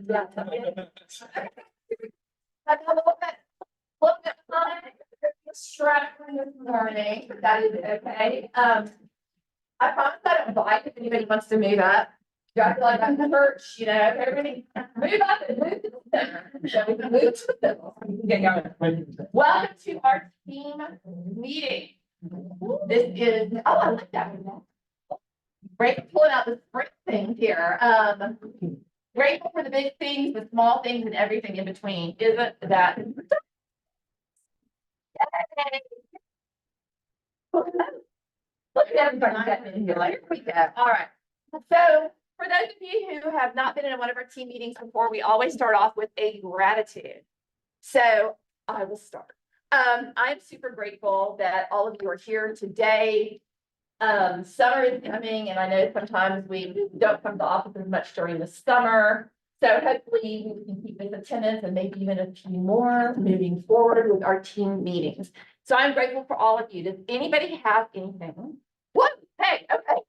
Yeah. Have a look at my strap from this morning. That is okay. I promise I don't bite if anybody wants to move up. Do I feel like I'm in church, you know, everybody move up and move to the center. So we can move to the middle. We can get going. Welcome to our team meeting. This is, oh, I like that one. Great, pulling out the spring things here. Grateful for the big things, the small things, and everything in between. Isn't that? Look at everybody getting in here. Like, here we go. All right. So for those of you who have not been in one of our team meetings before, we always start off with a gratitude. So I will start. I'm super grateful that all of you are here today. Summer is coming, and I know sometimes we don't come to the office as much during the summer. So hopefully we can keep this attendance and maybe even a few more moving forward with our team meetings. So I'm grateful for all of you. Does anybody have anything? What? Hey, okay.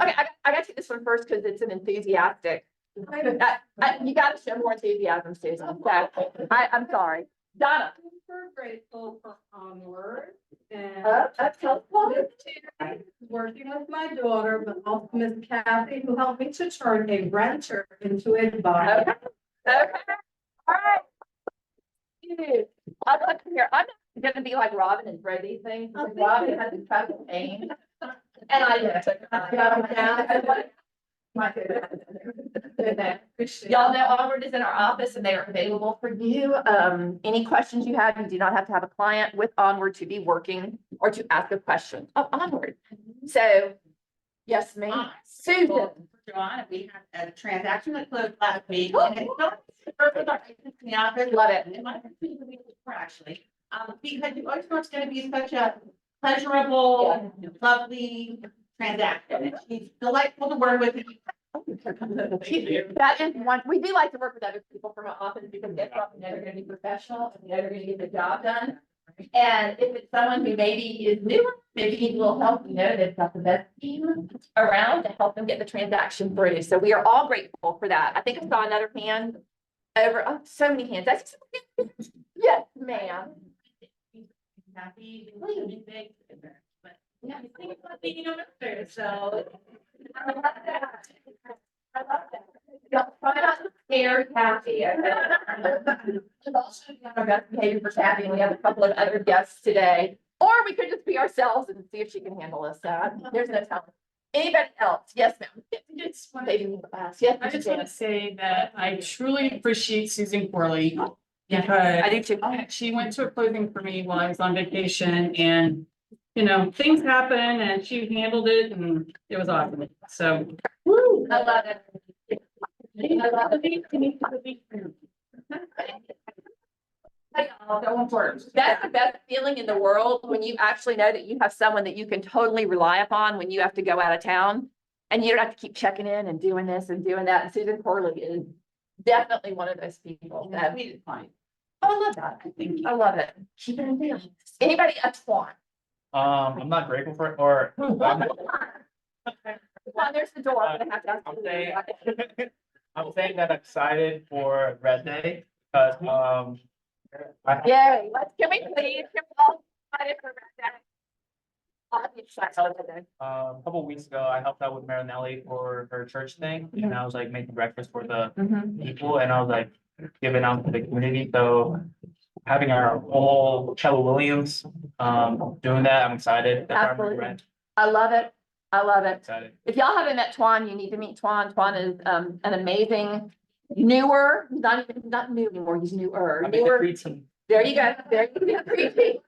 Okay, I got to take this one first because it's an enthusiastic. You got to show more enthusiasm, Susan. So I'm sorry. Donna. We're grateful for Onward and tell us working with my daughter, but also Miss Kathy, who helped me to turn a renter into a buyer. Okay. All right. I'm up here. I'm not gonna be like Robin and throw these things. Robin has a cup of pain. And I took my y'all know Onward is in our office and they are available for you. Any questions you have, you do not have to have a client with Onward to be working or to ask a question of Onward. So, yes, ma'am. Susan. Joanna, we had a transaction that closed last week. And it's not perfect in the office. Love it. It might have been the week before, actually. Because you always know it's going to be such a pleasurable, lovely transaction. And she's delightful to work with. That is one, we do like to work with other people from our office because they're going to be professional and they're going to get the job done. And if it's someone who maybe is newer, maybe needs a little help, you know, they've got the best team around to help them get the transaction through. So we are all grateful for that. I think I saw another hand over, oh, so many hands. That's yes, ma'am. Happy, but yeah, I think about being on there, so I love that. I love that. Try not to scare Kathy. Also, our best behavior for Kathy, and we have a couple of other guests today. Or we could just be ourselves and see if she can handle us. There's no telling. Anybody else? Yes, ma'am. Yes, Yes, I just want to say that I truly appreciate Susan Corley because I do too. she went to a closing for me while I was on vacation and, you know, things happen and she handled it and it was awesome. So. Woo, I love it. I love it. That's the best feeling in the world when you actually know that you have someone that you can totally rely upon when you have to go out of town and you don't have to keep checking in and doing this and doing that. And Susan Corley is definitely one of those people. That we did fine. Oh, I love that. I love it. Keep it in there. Anybody a Twan? I'm not grateful for it, or There's the door. I'm gonna have to ask I'm you. saying, I'm saying that I'm excited for Red Day because Yay, can we please get all excited for that? I'll be excited for that. a couple weeks ago I helped out with Marinelli for her church thing, and I was like making breakfast for the people, and I was like giving out to the community. So having our whole Trevor Williams doing that, I'm excited. That's why I'm Absolutely. red. I love it. I love it. Excited. If y'all haven't met Twan, you need to meet Twan. Twan is an amazing, newer, not new anymore, he's newer. I'm in the Newer. preteen. There you go. There you go. Preteen.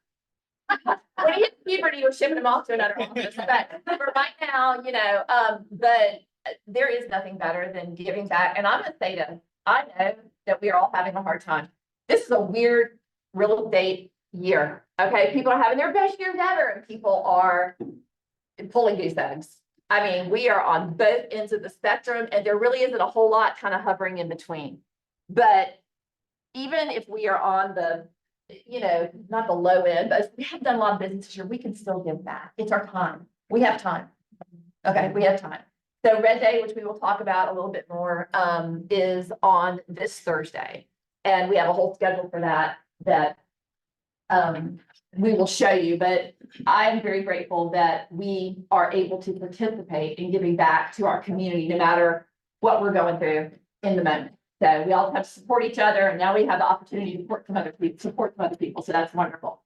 When he hit puberty, we're shipping him off to another office. But for right now, you know, but there is nothing better than giving back. And I'm gonna say this, I know that we are all having a hard time. This is a weird real estate year. Okay, people are having their best years ever, and people are pulling goose eggs. I mean, we are on both ends of the spectrum, and there really isn't a whole lot kind of hovering in between. But even if we are on the, you know, not the low end, but we have done a lot of business this year, we can still give back. It's our time. We have time. Okay, we have time. So Red Day, which we will talk about a little bit more, is on this Thursday. And we have a whole schedule for that we will show you, but I'm very grateful that we are able to participate in giving back to our community, no matter what we're going through in the moment. So we all have to support each other, and now we have the opportunity to support some other people, so that's wonderful.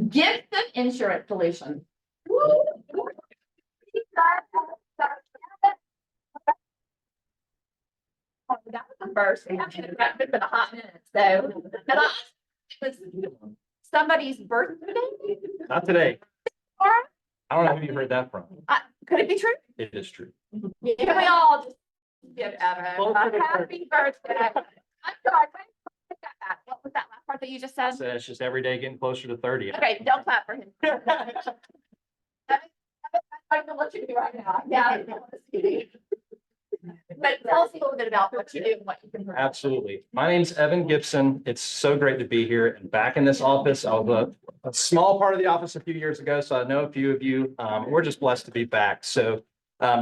Gift of Insurance Solutions. That was the first, we haven't been a hot minute, so, and it was somebody's birthday. Not today. Tomorrow? I don't know who you heard that from. Could it be true? It is true. Can we all just give Evan a happy birthday? I'm sorry, what was that last part that you just said? So it's just every day getting closer to 30. Okay, don't clap for him. I'm gonna let you do right now. Yeah. But tell us a little bit about what you do and what you can. provide. Absolutely. My name's Evan Gibson. It's so great to be here and back in this office. I was a small part of the office a few years ago, so I know a few of you. We're just blessed to be back. So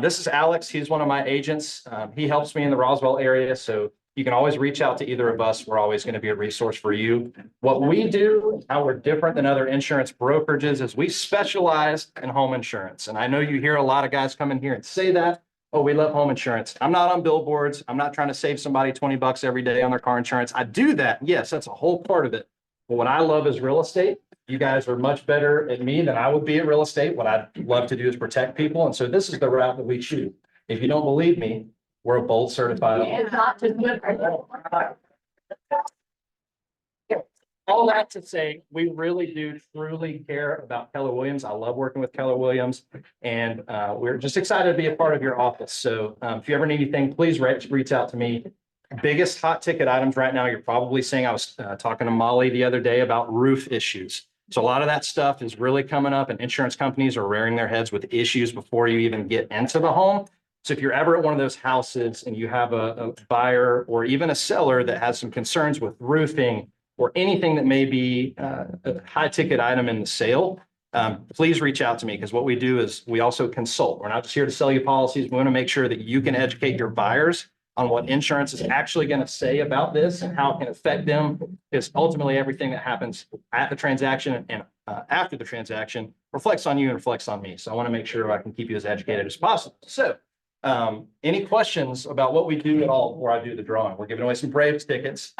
this is Alex. He's one of my agents. He helps me in the Roswell area, so you can always reach out to either of us. We're always going to be a resource for you. What we do, how we're different than other insurance brokerages, is we specialize in home insurance. And I know you hear a lot of guys come in here and say that. Oh, we love home insurance. I'm not on billboards. I'm not trying to save somebody 20 bucks every day on their car insurance. I do that. Yes, that's a whole part of it. But what I love is real estate. You guys are much better at me than I would be at real estate. What I'd love to do is protect people. And so this is the route that we choose. If you don't believe me, we're a Bold certified. It's not just good. All that to say, we really do truly care about Keller Williams. I love working with Keller Williams, and we're just excited to be a part of your office. So if you ever need anything, please reach out to me. Biggest hot ticket items right now, you're probably seeing, I was talking to Molly the other day about roof issues. So a lot of that stuff is really coming up, and insurance companies are rearing their heads with issues before you even get into the home. So if you're ever at one of those houses and you have a buyer or even a seller that has some concerns with roofing, or anything that may be a high ticket item in the sale, please reach out to me, because what we do is we also consult. We're not just here to sell you policies. We want to make sure that you can educate your buyers on what insurance is actually going to say about this and how it can affect them. Because ultimately everything that happens at the transaction and after the transaction reflects on you and reflects on me. So I want to make sure I can keep you as educated as possible. So any questions about what we do at all before I do the drawing? We're giving away some Braves tickets.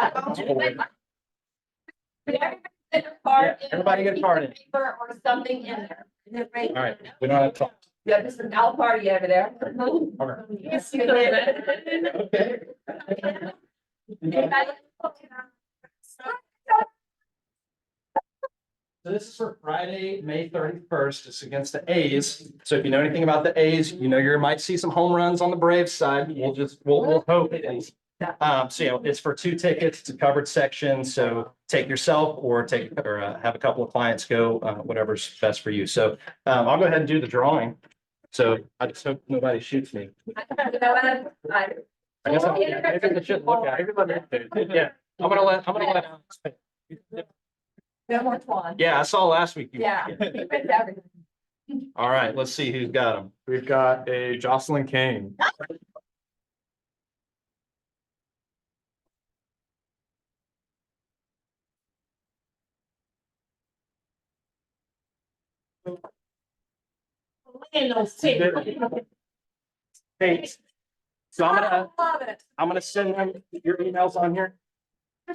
Everybody get a card in. Paper or something in there. All right, we don't have to talk. Yeah, this is an out party over there. Okay. So this is for Friday, May 31st. It's against the A's. So if you know anything about the A's, you know you might see some home runs on the Braves side. We'll hope it is. So yeah, it's for 2 tickets. It's a covered section. So take yourself or have a couple of clients go, whatever's best for you. So I'll go ahead and do the drawing. So I just hope nobody shoots me. I guess maybe I should look at it. Yeah, I'm gonna let Alex pick. No more Twan. Yeah, I saw last week. Yeah. He wins everything. All right, let's see who's got them. We've got a Jocelyn Kane. Hey, so Love it. I'm gonna send them your emails on here.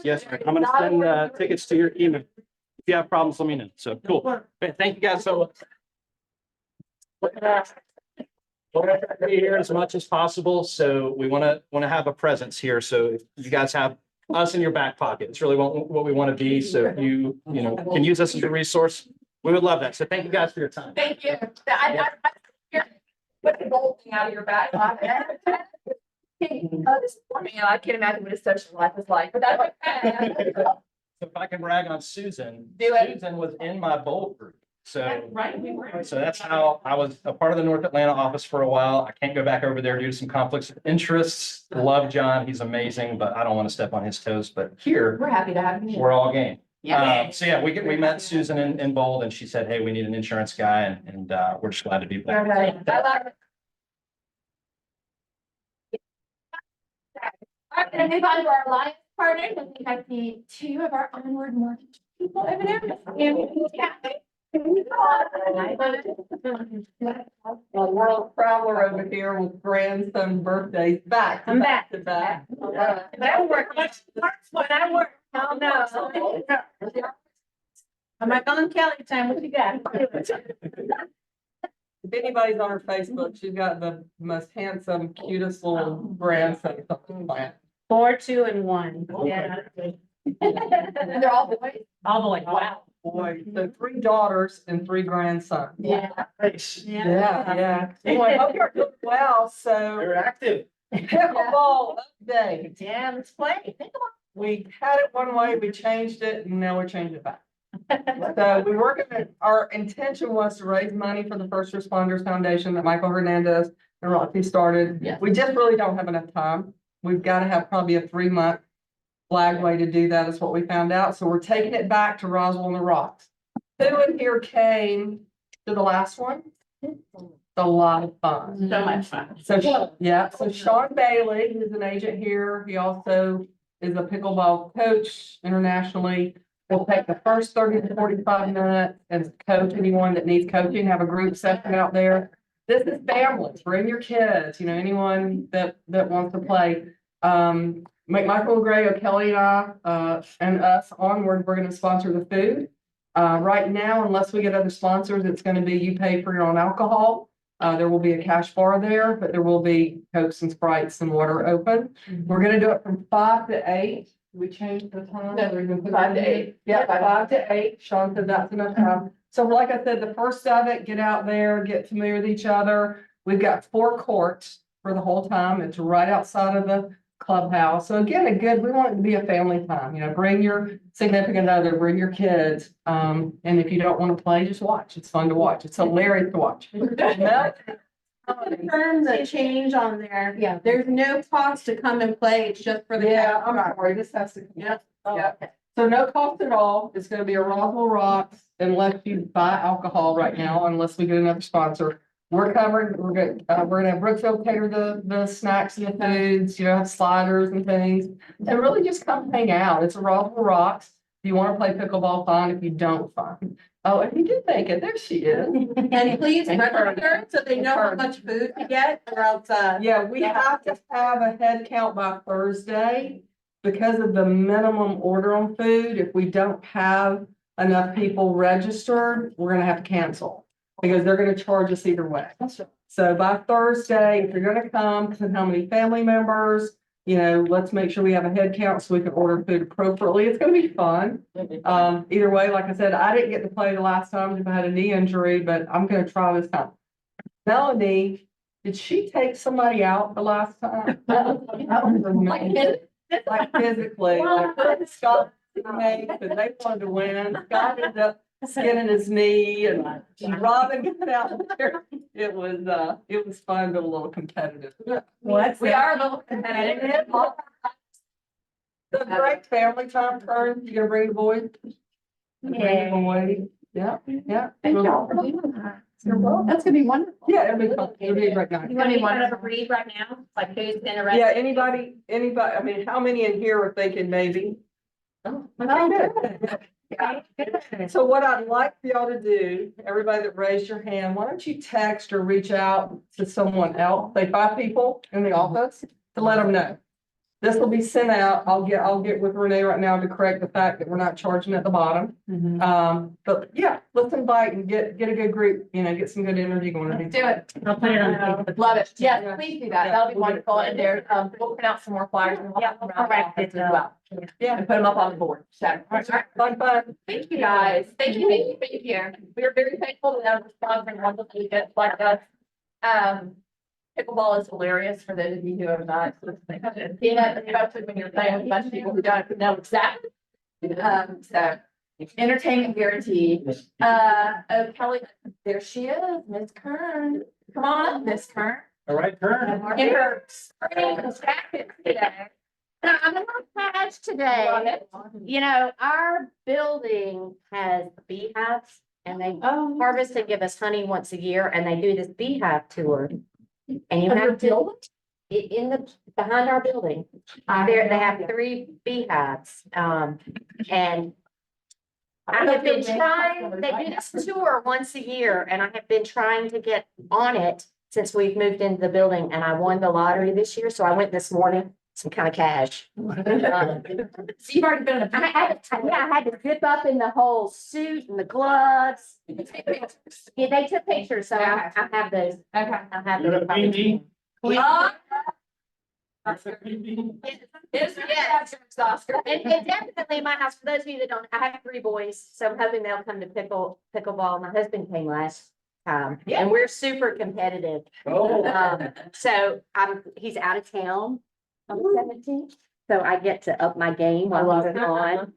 Yes, sir. I'm gonna send tickets to your email. If you have problems, let me know. So cool. Thank you guys so much. We're gonna try to be here as much as possible. So we want to have a presence here. So if you guys have us in your back pocket, it's really what we want to be. So if you can use us as a resource, we would love that. So thank you guys for your time. Thank you. Put the gold thing out of your back pocket. This is for me, and I can't imagine what his social life is like, but that's okay. So if I can brag on Susan, Do it. Susan was in my bold group. So Right, we were. So that's how I was a part of the North Atlanta office for a while. I can't go back over there due to some conflicts of interests. Love John. He's amazing, but I don't want to step on his toes. But here, We're happy to have you. we're all game. Yeah. So yeah, we met Susan in Bold, and she said, hey, we need an insurance guy, and we're just glad to be back. Okay. I love it. I'm gonna move on to our alliance partners. I think I see two of our onward mortgage people over there. A world traveler over here with grandson birthdays back. I'm back. To back. But I work, when I work, oh no. I'm like on Kelly time, what you got? If anybody's on her Facebook, she's got the most handsome, cutest little grandson on the planet. 4, 2, and 1. Yeah. And they're all boys? All the way, wow. Boy, so 3 daughters and 3 grandsons. Yeah. Yeah. Well, I hope you're doing well, so. You're active. Pickleball update. Yeah, let's play. We had it one way, we changed it, and now we're changing it back. So we were gonna, our intention was to raise money for the First Responders Foundation that Michael Hernandez and Rocky started. Yeah. We just really don't have enough time. We've got to have probably a 3-month flag way to do that is what we found out. So we're taking it back to Roswell and the Rocks. Who in here came to the last one? A lot of fun. So much fun. So, yeah, so Sean Bailey, who's an agent here, he also is a pickleball coach internationally. We'll take the first 30 to 45 minutes and coach anyone that needs coaching, have a group session out there. This is families, bring your kids, anyone that wants to play. Michael Gray, O'Kelly and I, and us onward, we're gonna sponsor the food. Right now, unless we get other sponsors, it's gonna be you pay for your own alcohol. There will be a cash bar there, but there will be Cokes and Sprites and water open. We're gonna do it from 5 to 8. We changed the time. No, We're gonna put 5 to it in. 8. Yeah, 5 to 8. Sean said that's enough time. So like I said, the first of it, get out there, get familiar with each other. We've got 4 courts for the whole time. It's right outside of the clubhouse. So again, we want it to be a family time, bring your significant other, bring your kids. And if you don't want to play, just watch. It's fun to watch. It's hilarious to watch. Confirm the change on there. Yeah. There's no cost to come and play. It's just for the. Yeah, I'm sorry, this has to. Yeah. Yeah. So no cost at all. It's gonna be a Roswell Rocks unless you buy alcohol right now, unless we get another sponsor. We're covered. We're gonna have Brookfield cater the snacks and the foods, have sliders and things. And really just come hang out. It's a Roswell Rocks. If you want to play pickleball, fine. If you don't, fine. Oh, and you did make it. There she is. And please register so they know how much food to get or else, Yeah, we have to have a head count by Thursday because of the minimum order on food. If we don't have enough people registered, we're gonna have to cancel because they're gonna charge us either way. So by Thursday, if you're gonna come, to how many family members, let's make sure we have a head count so we can order food appropriately. It's gonna be fun. Either way, like I said, I didn't get to play the last time because I had a knee injury, but I'm gonna try this time. Melanie, did she take somebody out the last time? Like physically, like Scott, and they wanted to win. Scott ended up skinning his knee and Robin got out there. It was fun, but a little competitive. We are a little competitive. The great family time turn. You gonna bring the boys? Bring the boys. Yeah. Thank y'all for doing that. That's gonna be wonderful. Yeah, it'll be fun. It'll be right now. You want me to kind of read right now, like who's interested? Yeah, anybody, I mean, how many in here are thinking maybe? Oh, okay, good. So what I'd like for y'all to do, everybody that raised your hand, why don't you text or reach out to someone else, say 5 people in the office to let them know. This will be sent out. I'll get with Renee right now to correct the fact that we're not charging at the bottom. But yeah, let's invite and get a good group, get some good energy going. Let's do it. I'll put it on. Love it. Yes, Yeah. please do that. Yeah, That'll be we'll do it. wonderful. And there, we'll print out some more flyers. And we'll have them around the correct office it, as well. Yeah. And put them up on the board. So, all right. Fun. Thank you, guys. Thank you for being here. We are very thankful to them for sponsoring wonderful events like us. Pickleball is hilarious for those of you who have not seen it, especially when you're playing with a bunch of people who don't know exactly. So entertainment guaranteed. Oh, Kelly, there she is, Miss Kern. Come on up, Miss Kern. All right, turn. In her spring jacket today. I'm a little patched today. Our building has beehives and they harvest and give us honey once a year and they do this beehive tour. And you have to, in the, behind our building. There, they have 3 beehives, and I have been trying, they do this tour once a year, and I have been trying to get on it since we've moved into the building, and I won the lottery this year, so I went this morning, some kind of cash. So you've already been in a. I had to zip up in the whole suit and the gloves. Yeah, they took pictures, so I have those. Okay. I have those. Yes, Oscar. And definitely my house, for those of you that don't, I have 3 boys, so I'm hoping they'll come to pickleball. My husband came last time, and we're super competitive. So he's out of town on the 17th, so I get to up my game while he's gone.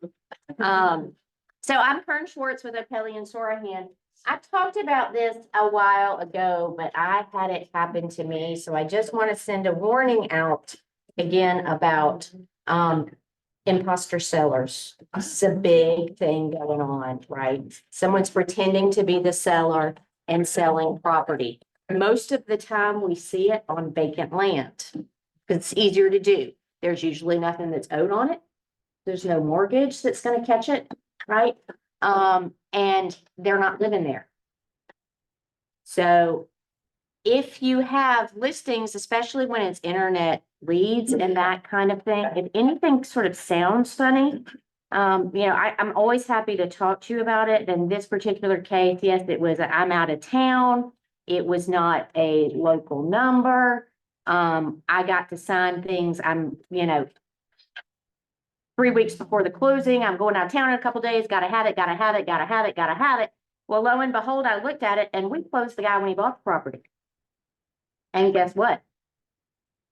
So I'm Kern Schwartz with O'Kelly and Sorahan. I talked about this a while ago, but I had it happen to me, so I just want to send a warning out again about imposter sellers. It's a big thing going on, right? Someone's pretending to be the seller and selling property. Most of the time we see it on vacant land. It's easier to do. There's usually nothing that's owed on it. There's no mortgage that's going to catch it, right? And they're not living there. So if you have listings, especially when it's internet leads and that kind of thing, if anything sort of sounds funny, I'm always happy to talk to you about it. In this particular case, yes, it was, I'm out of town. It was not a local number. I got to sign things. I'm, 3 weeks before the closing, I'm going out of town in a couple days, gotta have it. Well, lo and behold, I looked at it and we closed the guy when he bought the property. And guess what?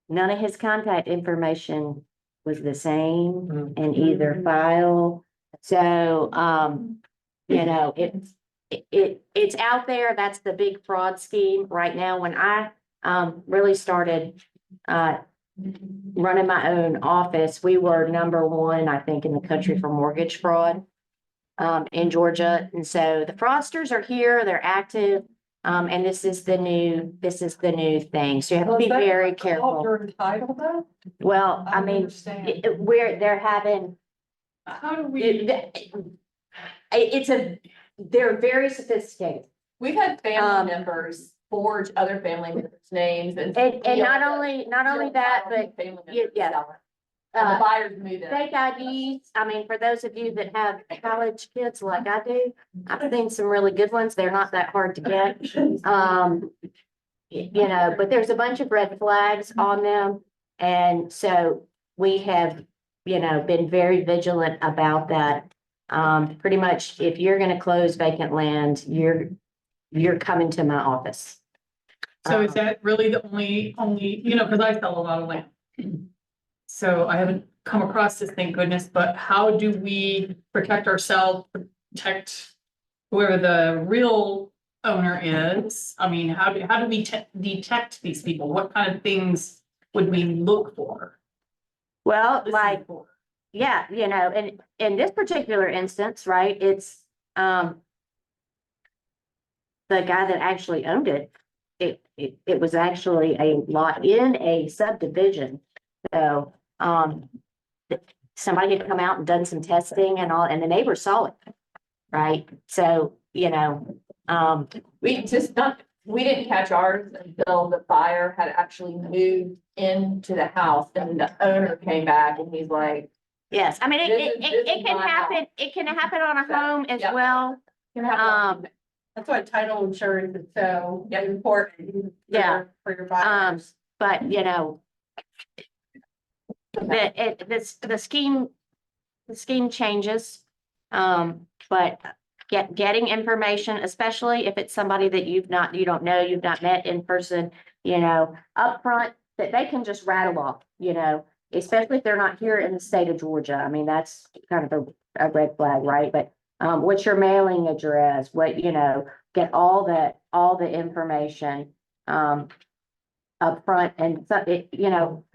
None of his contact information was the same in either file. So, it's out there. That's the big fraud scheme right now. When I really started running my own office, we were #1, I think, in the country for mortgage fraud in Georgia. And so the fraudsters are here, they're active. And this is the new thing. So you have to be very careful. You're entitled though? Well, I mean, understand. they're having, How do we? they're very sophisticated. We've had family Um, members forge other family members' names and. And not only that, but Family yeah, members yeah. sell it. And the uh, buyers move in. fake IDs. I mean, for those of you that have college kids like I do, I've seen some really good ones. They're not that hard to get. But there's a bunch of red flags on them. And so we have, been very vigilant about that. Pretty much if you're gonna close vacant land, you're coming to my office. So is that really the only, because I sell a lot of land. So I haven't come across this, thank goodness, but how do we protect ourselves, protect whoever the real owner is? I mean, how do we detect these people? What kind of things would we look for? Well, Listen like, for? yeah, and in this particular instance, right, it's, the guy that actually owned it, it was actually a lot in a subdivision. So, somebody had come out and done some testing and all, and the neighbors saw it, right? So, We didn't catch ours until the buyer had actually moved into the house and the owner came back and he's like. yes, I mean, This it is can my happen, it can happen on a home as Yeah. well. That's why title insurance is so important. Yeah. For your buyers. But, the scheme changes. But getting information, especially if it's somebody that you don't know, you've not met in person, upfront, that they can just rattle off, especially if they're not here in the state of Georgia. I mean, that's kind of a red flag, right? But what's your mailing address? Get all the information up front. And so a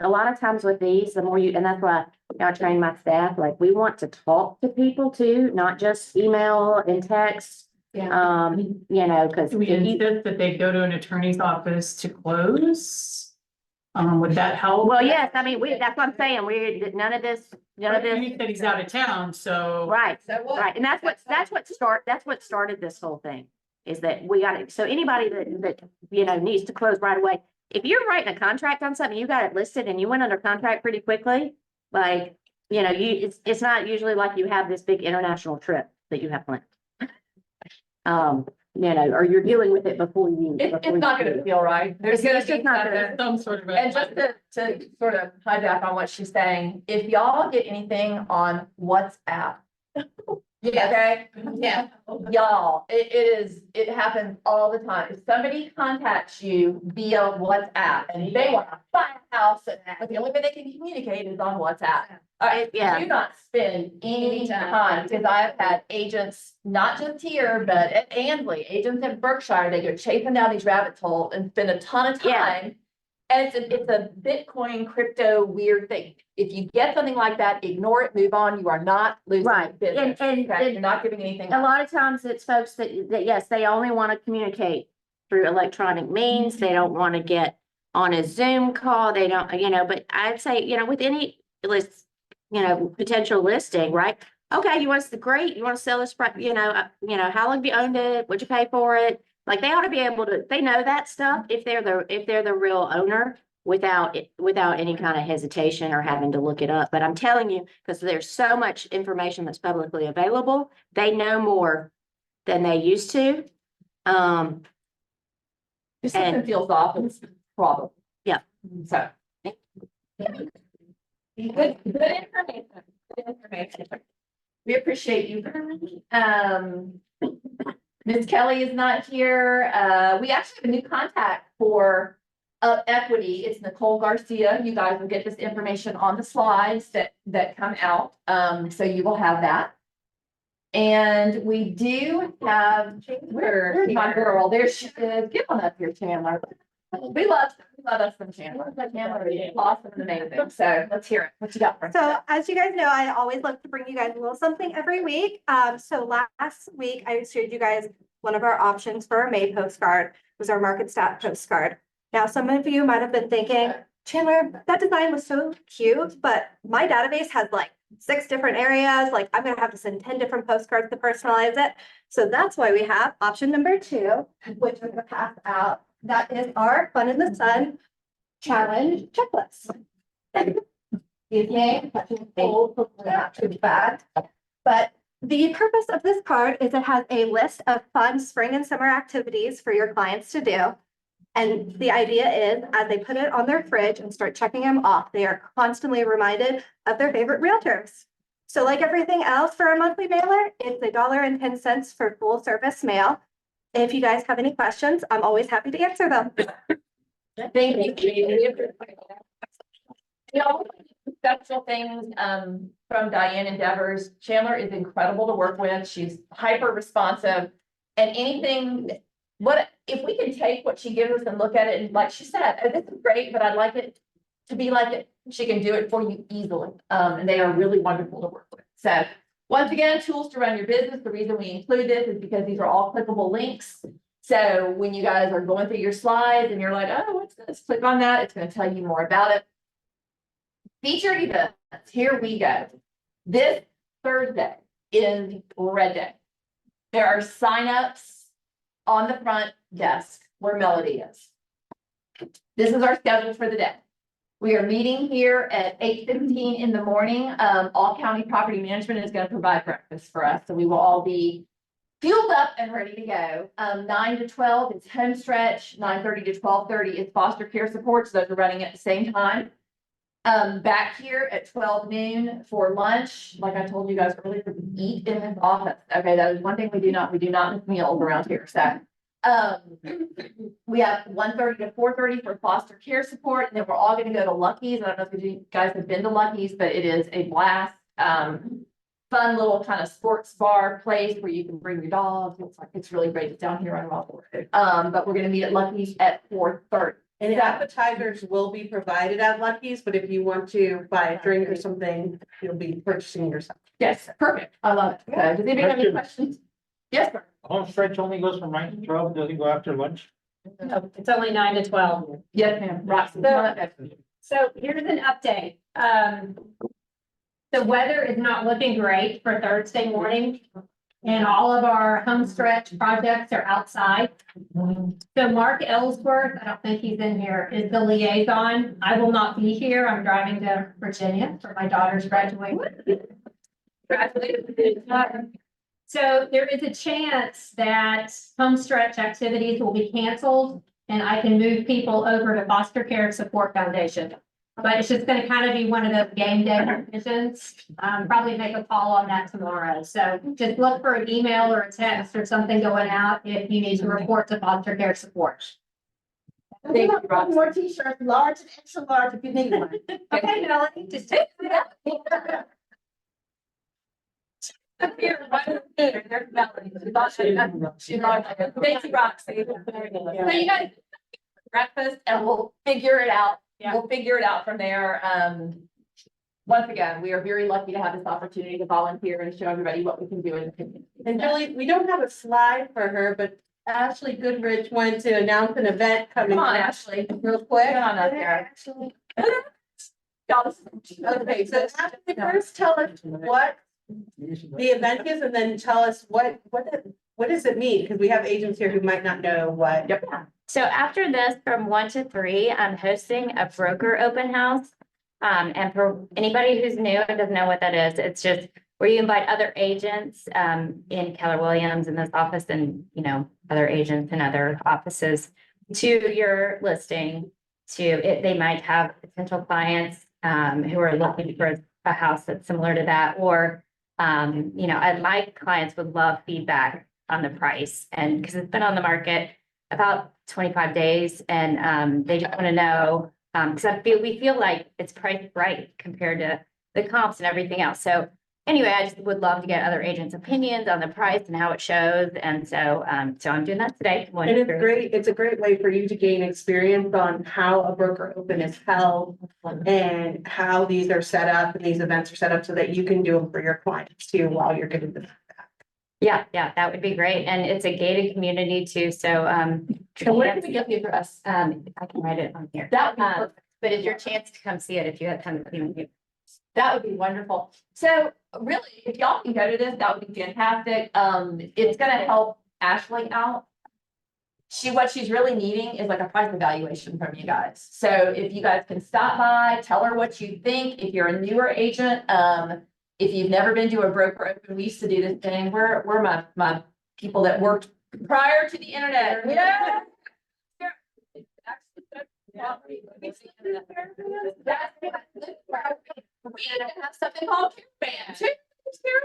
lot of times with these, the more and that's why I train my staff, like, we want to talk to people too, not just email and text. Because Do we insist that they go to an attorney's office to close? Would that help? Well, yes, I mean, that's what I'm saying. None of this, He said he's out of town, so. right, So what? right. And that's what started this whole thing. Is that we got it. So anybody that, you know, needs to close right away. If you're writing a contract on something, you got it listed and you went under contract pretty quickly, like, you know, it's not usually like you have this big international trip that you have planned. You know, or you're dealing with it before you. It's not gonna feel right. There's It's gonna just be not something. Some sort of. And just to sort of hijack on what she's saying, if y'all get anything on WhatsApp. Okay, Yeah. y'all, it happens all the time. If somebody contacts you via WhatsApp and they want to buy a house, but the only way they can communicate is on WhatsApp. All right, Yeah. do not spend any time, because I've had agents, not just here, but at Ansley, agents in Berkshire, they go chasing down these rabbit holes and spend a ton of Yeah. time. And it's a Bitcoin crypto weird thing. If you get something like that, ignore it, move on. You are not losing Right. business. And Okay, you're not giving anything a up. lot of times it's folks that yes, they only want to communicate through electronic means. They don't want to get on a Zoom call. They don't, you know, but I'd say, you know, with any list, you know, potential listing, right? Okay, you want great, you want to sell this, you know, how long have you owned it? What'd you pay for it? Like they ought to be able to, they know that stuff if they're the real owner without any kind of hesitation or having to look it up. But I'm telling you, because there's so much information that's publicly available, they know more than they used to. If something feels off, it's a problem. Yeah. So. Good information. Good information. We appreciate you. Ms. Kelly is not here. We actually have a new contact for equity. It's Nicole Garcia. You guys will get this information on the slides that come out. So you will have that. And we do have, where's my girl? There she is. Get on up here, Chandler. We love us some Chandler. Chandler is awesome and amazing. So let's hear it. What you got for us? So as you guys know, I always love to bring you guys a little something every week. So last week I showed you guys one of our options for our May postcard was our market stat postcard. Now, some of you might have been thinking, Chandler, that design was so cute, but my database has like 6 different areas. Like I'm gonna have to send 10 different postcards to personalize it. So that's why we have option number 2, which I'm gonna pass out. That is our Fun in the Sun challenge checklist. Excuse me, hopefully not too bad. But the purpose of this card is it has a list of fun spring and summer activities for your clients to do. And the idea is, as they put it on their fridge and start checking them off, they are constantly reminded of their favorite realtors. So like everything else for a monthly mailer, it's $1.10 for full service mail. If you guys have any questions, I'm always happy to answer them. Thank you. You know, special things from Diane Endeavors. Chandler is incredible to work with. She's hyper responsive. And anything, if we can take what she gives us and look at it and like she said, oh, this is great, but I'd like it to be like it. She can do it for you easily. And they are really wonderful to work with. So once again, tools to run your business. The reason we include this is because these are all clickable links. So when you guys are going through your slides and you're like, oh, what's this? Click on that. It's going to tell you more about it. Featured events. Here we go. This Thursday is Red Day. There are signups on the front desk where Melody is. This is our schedule for the day. We are meeting here at 8:15 in the morning. All County Property Management is going to provide breakfast for us. So we will all be fueled up and ready to go. 9 to 12 is home stretch. 9:30 to 12:30 is foster care supports. Those are running at the same time. Back here at 12 noon for lunch, like I told you guys earlier, we eat in this office. Okay, that is one thing we do not miss meals around here. So we have 1:30 to 4:30 for foster care support, and then we're all going to go to Lucky's. I don't know if you guys have been to Lucky's, but it is a blast. Fun little kind of sports bar place where you can bring your dogs. It's really great. It's down here on Rockford. But we're going to meet at Lucky's at 4:30. And appetizers will be provided at Lucky's, but if you want to buy a drink or something, you'll be purchasing yourself. Yes, perfect. I love it. Does anybody have any questions? Yes, sir. Home stretch only goes from 9 to 12, doesn't go after lunch? It's only 9 to 12. Yes, ma'am. Roxy, come on up. So here's an update. The weather is not looking great for Thursday morning. And all of our home stretch projects are outside. So Mark Ellsworth, I don't think he's in here, is the liaison. I will not be here. I'm driving to Virginia for my daughter's graduation. So there is a chance that home stretch activities will be canceled and I can move people over to Foster Care Support Foundation. But it's just gonna kind of be one of those game day decisions. Probably make a call on that tomorrow. So just look for an email or a text or something going out if you need to report to Foster Care Support. We have more t-shirts, large and extra large if you need one. Okay, Melanie, just take it out. There's Melanie. She's on. Thank you, Roxy. So you guys, breakfast and we'll figure it out. Yeah. We'll figure it out from there. Once again, we are very lucky to have this opportunity to volunteer and show everybody what we can do in the community. And Julie, we don't have a slide for her, but Ashley Goodrich wanted to announce an event coming. Come on, up Ashley. Real quick. Come on up there. Y'all, Okay, so Ashley, first tell us what the event is and then tell us what does it mean? Because we have agents here who might not know what. Yep. So after this, from 1 to 3, I'm hosting a broker open house. And for anybody who's new and doesn't know what that is, it's just where you invite other agents in Keller Williams in this office and, other agents in other offices to your listing. They might have potential clients who are looking for a house that's similar to that, or my clients would love feedback on the price, and because it's been on the market about 25 days, and they just want to know, because we feel like it's priced right compared to the comps and everything else. So anyway, I just would love to get other agents' opinions on the price and how it shows, and so I'm doing that today. And it's great, it's a great way for you to gain experience on how a broker open is held and how these are set up and these events are set up so that you can do them for your clients too while you're getting them. Yeah, that would be great. And it's a gated community too, so So where can we get the address? I can write it on here. That would be perfect. But it's your chance to come see it if you have time to come. That would be wonderful. So really, if y'all can go to this, that would be fantastic. It's gonna help Ashley out. What she's really needing is like a price evaluation from you guys. So if you guys can stop by, tell her what you think. If you're a newer agent, if you've never been to a broker open, we used to do this thing. We're my people that worked prior to the internet. Yeah. We even have something called caravan, too.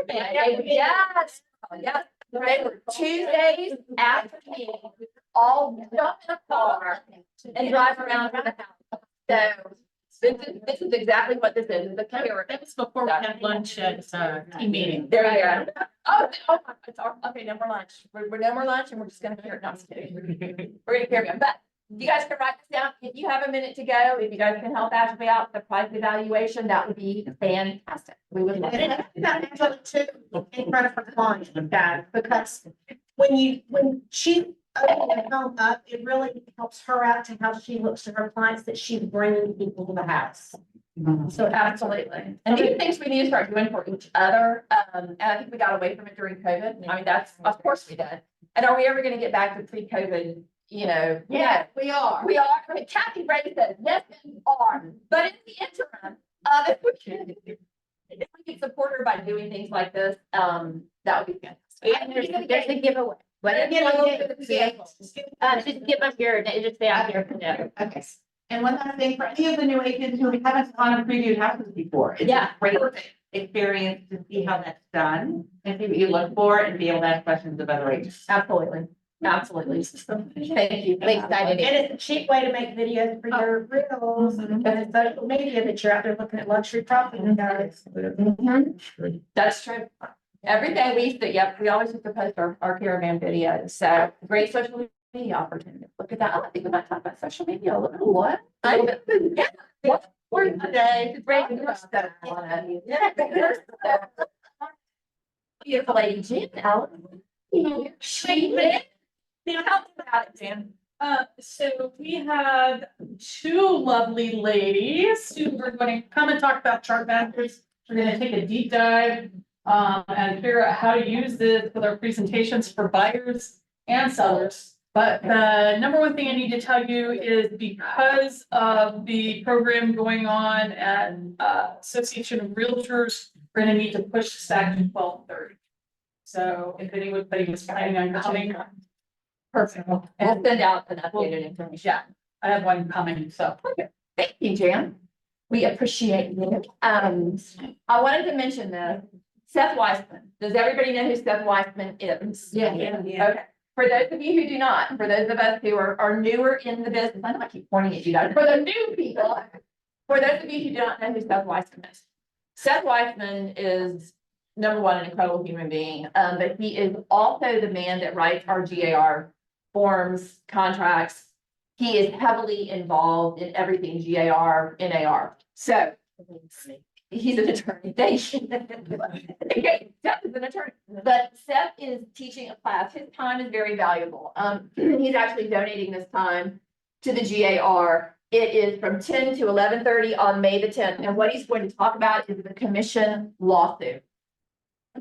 Caravan. Yes. They were Tuesdays after me, all jump in a car and drive around the house. So this is exactly what this is. It's a caravan. That was before we had lunch at team meeting. There you go. It's okay, no more lunch. We're no more lunch and we're just gonna carry, no, I'm just kidding. We're gonna carry on, but you guys can write this down. If you have a minute to go, if you guys can help Ashley out with the price evaluation, that would be fantastic. We would love And it. it's not Angela too, in front of her client with that, because when she opens the home up, it really helps her out to how she looks to her clients, that she's bringing people to the house. So absolutely. And these are things we need to start doing for each other. And I think we got away from it during COVID. I mean, of course we did. And are we ever gonna get back to pre-COVID, Yeah, we are. we are. I mean, Kathy Ray said, yes, we are. But in the interim, if we can support her by doing things like this, that would be fantastic. And there's a giveaway. Just give us your, just stay out here. Okay. And one last thing, for any of the new agents who haven't gone and previewed houses before, it's a great experience to see how that's done and see what you look for and be able to ask questions of other agents. Absolutely. Thank you. And it's a cheap way to make videos for your reels, because it's social media that you're out there looking at luxury property, guys. That's true. Every day we always used to post our caravan videos. So great social media opportunity. Look at that. Oh, I think we might talk about social media a little. What? We're today. It's great. Beautiful lady, Jen. She tell me about it, Jen. So we have two lovely ladies who are going to come and talk about chart masters. We're gonna take a deep dive, and figure out how to use this with our presentations for buyers and sellers. But the number one thing I need to tell you is because of the program going on at, Association of Realtors, we're gonna need to push this back to 12:30. So if anybody was planning on coming. Perfect. We'll And send out an updated information. yeah, I have one coming, so. Thank you, Jan. We appreciate you. I wanted to mention this, Seth Weissman. Does everybody know who Seth Weissman is? Yeah. Okay. For those of you who do not, for those of us who are newer in the business, I know I keep pointing at you guys, for the new people, for those of you who do not know who Seth Weissman is. Seth Weissman is, number one, an incredible human being, but he is also the man that writes our GAR forms, contracts. He is heavily involved in everything GAR, NAR. So he's an attorney. Thank you. Okay, Seth is an attorney, but Seth is teaching a class. His time is very valuable. He's actually donating this time to the GAR. It is from 10 to 11:30 on May the 10th. And what he's going to talk about is the commission lawsuit.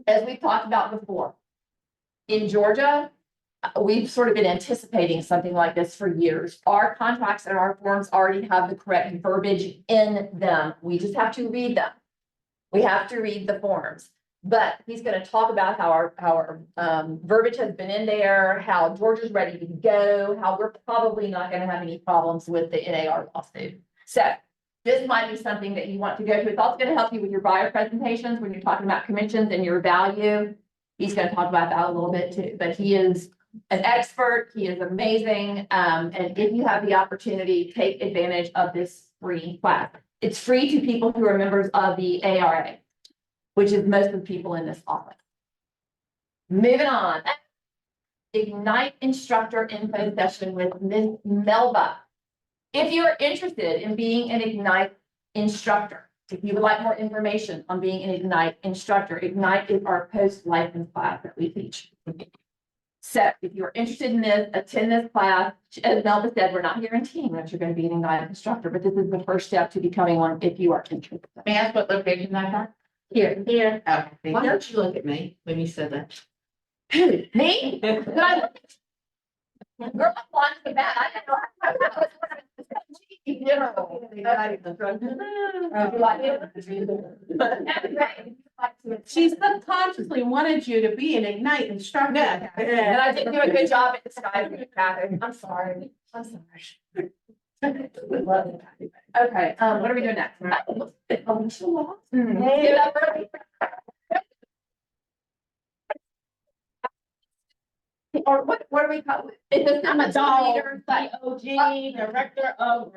As we've talked about before, in Georgia, we've sort of been anticipating something like this for years. Our contracts and our forms already have the correct verbiage in them. We just have to read them. We have to read the forms. But he's going to talk about how our verbiage has been in there, how Georgia's ready to go, how we're probably not going to have any problems with the NAR lawsuit. So this might be something that you want to go to. It's also going to help you with your buyer presentations when you're talking about commissions and your value. He's going to talk about that a little bit too, but he is an expert. He is amazing. And if you have the opportunity, take advantage of this free class. It's free to people who are members of the ARA, which is most of the people in this office. Moving on. Ignite instructor info session with Ms. Melba. If you're interested in being an Ignite instructor, if you would like more information on being an Ignite instructor, Ignite is our post-license class that we teach. So if you're interested in this, attend this class. As Melba said, we're not guaranteeing that you're going to be an Ignite instructor, but this is the first step to becoming one if you are interested. May I ask what location that's at? Here. Okay. Why don't you look at me when you said that? Me? Did I look at you? Girl, I'm blind to that. I didn't know. She subconsciously wanted you to be an Ignite instructor. And I didn't do a good job at disguising it, Kathy. I'm sorry. I'm sorry. Okay, what are we doing next? Get up early. Or what do we call it? It's not a dog. OG, director of.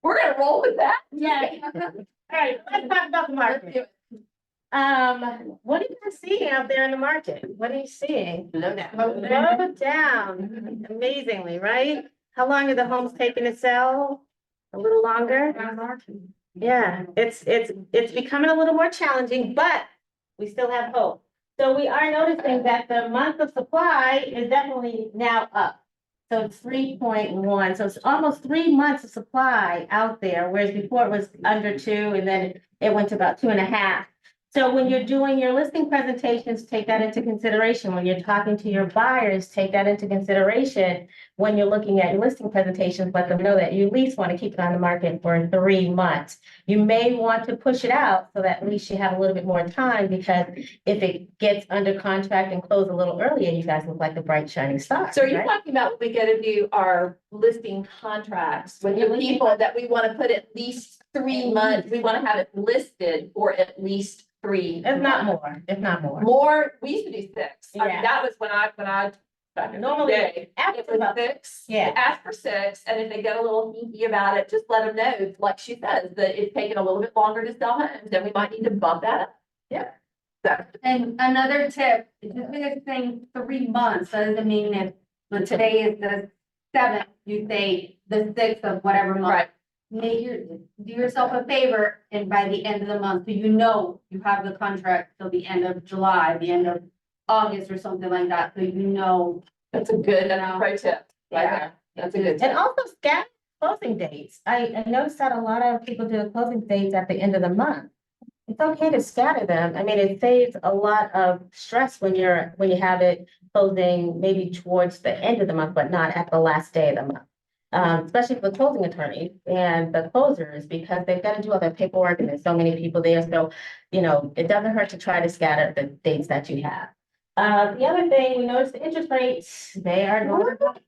We're gonna roll with that. Yeah. All right, let's talk about the market. What are you guys seeing out there in the market? What are you seeing? Low down. Low down, amazingly, right? How long are the homes taking to sell? A little longer? Yeah, it's becoming a little more challenging, but we still have hope. So we are noticing that the month of supply is definitely now up. So it's 3.1, so it's almost 3 months of supply out there, whereas before it was under 2, and then it went to about 2.5. So when you're doing your listing presentations, take that into consideration. When you're talking to your buyers, take that into consideration. When you're looking at your listing presentations, let them know that you at least want to keep it on the market for 3 months. You may want to push it out so that at least you have a little bit more time, because if it gets under contract and close a little earlier, you guys look like the bright shining star. So are you right? talking about when we go to do our listing contracts with the people that we want to put at least 3 months? We want to have it listed for at least 3. If not more, if not more. More, we used to do 6. I mean, Yeah. that was when I back in the Normally, day, after it was about 6. Yeah. Ask for 6, and if they get a little hinky about it, just let them know, like she says, that it's taking a little bit longer to sell homes, and we might need to bump that up. Yeah. So, And another tip, just because it's saying 3 months, doesn't mean if, but today is the 7th, you say the 6th of whatever month. right. Do yourself a favor, and by the end of the month, so you know you have the contract till the end of July, the end of August or something like that, so you know. That's a good Yeah. pro tip. Yeah. That's a good And tip. also scatter closing dates. I noticed that a lot of people do closing dates at the end of the month. It's okay to scatter them. I mean, it saves a lot of stress when you have it closing maybe towards the end of the month, but not at the last day of the month. Especially for the closing attorney and the closers, because they've got to do all their paperwork and there's so many people there. So, it doesn't hurt to try to scatter the dates that you have. The other thing, we noticed the interest rates, they are going up.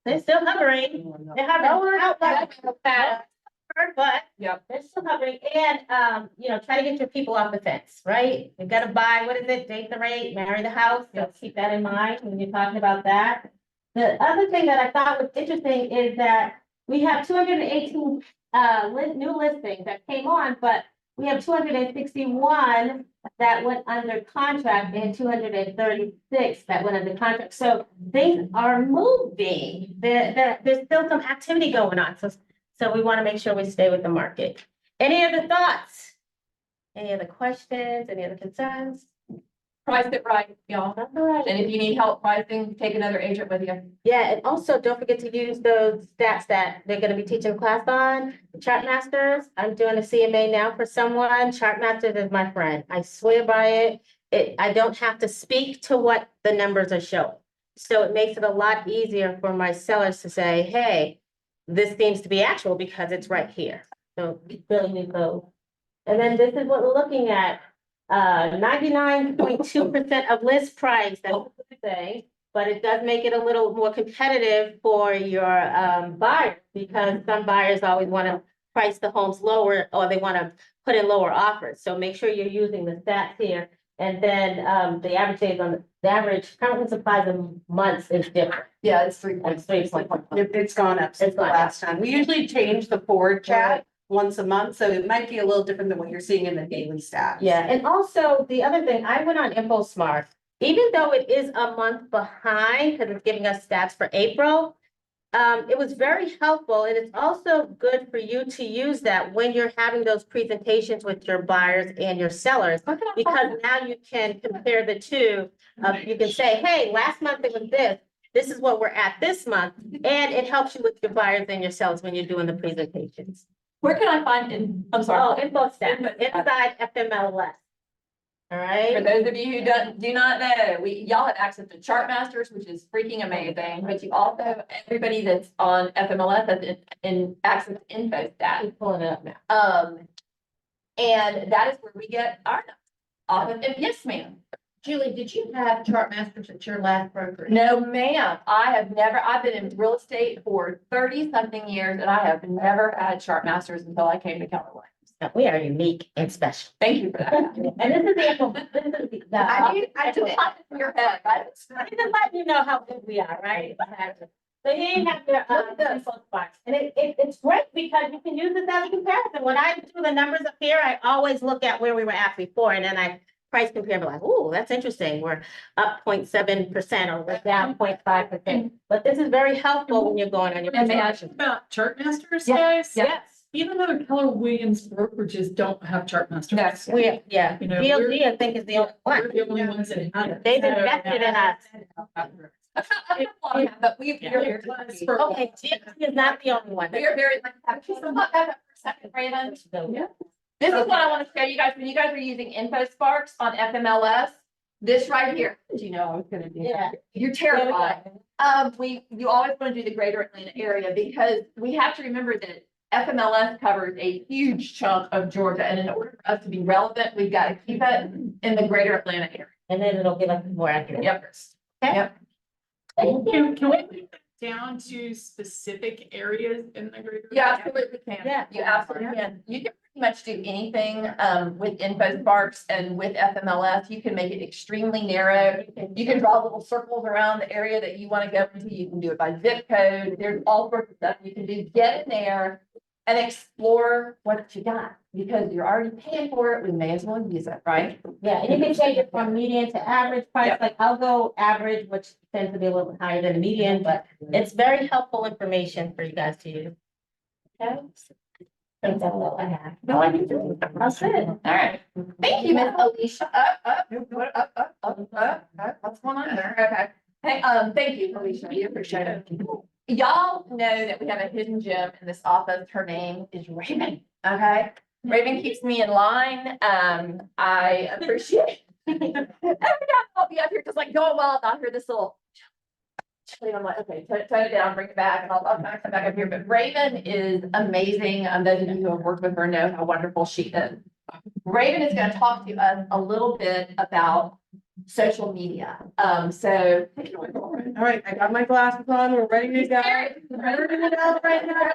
They're still hovering. They're hovering out like but Yep. they're still hovering. And try to get your people off the fence, right? You've got to buy, what is it? Date the rate, marry the house. So keep that in mind when you're talking about that. The other thing that I thought was interesting is that we have 218 new listings that came on, but we have 261 that went under contract and 236 that went under contract. So things are moving. There's still some activity going on. So we want to make sure we stay with the market. Any other thoughts? Any other questions? Any other concerns? Price it right, y'all. All right. And if you need help pricing, take another agent with you. Yeah, and also don't forget to use those stats that they're gonna be teaching class on, chart masters. I'm doing a CMA now for someone. Chart masters is my friend. I swear by it. I don't have to speak to what the numbers are showing. So it makes it a lot easier for my sellers to say, hey, this seems to be actual because it's right here. So we really need those. And then this is what we're looking at. 99.2% of list price, that's what we say, but it does make it a little more competitive for your buyers, because some buyers always want to price the homes lower, or they want to put in lower offers. So make sure you're using the stats here. And then the average days on the average current supplies in months is different. Yeah, it's 3 It's 3.1. It's gone up since the last time. We usually change the forward chat once a month, so it might be a little different than what you're seeing in the daily stats. Yeah, and also the other thing, I went on InfoSmart, even though it is a month behind, because it's giving us stats for April. It was very helpful, and it's also good for you to use that when you're having those presentations with your buyers and your sellers, because now you can compare the two. You can say, hey, last month it was this. This is what we're at this month, and it helps you with your buyers and your sellers when you're doing the presentations. Where can I find I'm Oh, sorry. info stats, inside FMLS. All right. For those of you who do not know, y'all have access to Chart Masters, which is freaking amazing, but you also, everybody that's on FMLS has in access to info stats. I'm pulling it up now. And that is where we get our numbers off of, yes, ma'am. Julie, did you have chart masters at your last brokerage? No, ma'am. I've been in real estate for 30-something years, and I have never had Chart Masters until I came to Keller Williams. We are unique and special. Thank you for that. And this is the, I took it from your head. I'm just letting you know how good we are, right? So here you have your, info box, and it's great because you can use this as a comparison. When I do the numbers up here, I always look at where we were at before, and then I price compare, and be like, ooh, that's interesting. We're up 0.7% or we're down 0.5%. But this is very helpful when you're going on your. And they asked about chart masters, Yeah. guys. Yes. Even though Keller Williams brokerages don't have chart masters. Yes. Yeah, You know, DLG, I think, is the only We're one. the only ones that have it. They've So, invested in us. But we're here. Okay, DLG is not the only one. We are very lucky. Brandon. Yeah. This is what I want to show you guys. When you guys are using InfoSparks on FMLS, this right here. You know, I was gonna do Yeah. You're terrified. You always want to do the greater Atlanta area because we have to remember that FMLS covers a huge chunk of Georgia. And in order for us to be relevant, we've got to keep it in the greater Atlanta area. And then it'll give us more accurate. Yep. Okay. Yep. Can we link that down to specific areas in the greater? You absolutely can. Yeah. You absolutely can. You can pretty much do anything with InfoSparks and with FMLS. You can make it extremely narrow. You can draw little circles around the area that you want to go into. You can do it by zip code. There's all sorts of stuff you can do. Get in there and explore what you got because you're already paying for it. We may as well use it, right? Yeah, and you can change it from median to average price, Yep. like I'll go average, which tends to be a little bit higher than the median, but it's very helpful information for you guys to use. Okay? That's all I have. No, I do. That's it. All right. Thank you, Miss Alicia. What's going on there? Okay. Hey, thank you, Alicia. We appreciate it. Y'all know that we have a hidden gem in this office. Her name is Raven. Okay. Raven keeps me in line. I appreciate every time I'll be up here, just like going well, I'll hear this little. And I'm like, okay, tone it down, bring it back, and I'll kind of come back up here. But Raven is amazing. Those of you who have worked with her know how wonderful she is. Raven is going to talk to us a little bit about social media. So take it away, Lauren. All right, I got my glasses on, we're ready to go. Ready to go right now.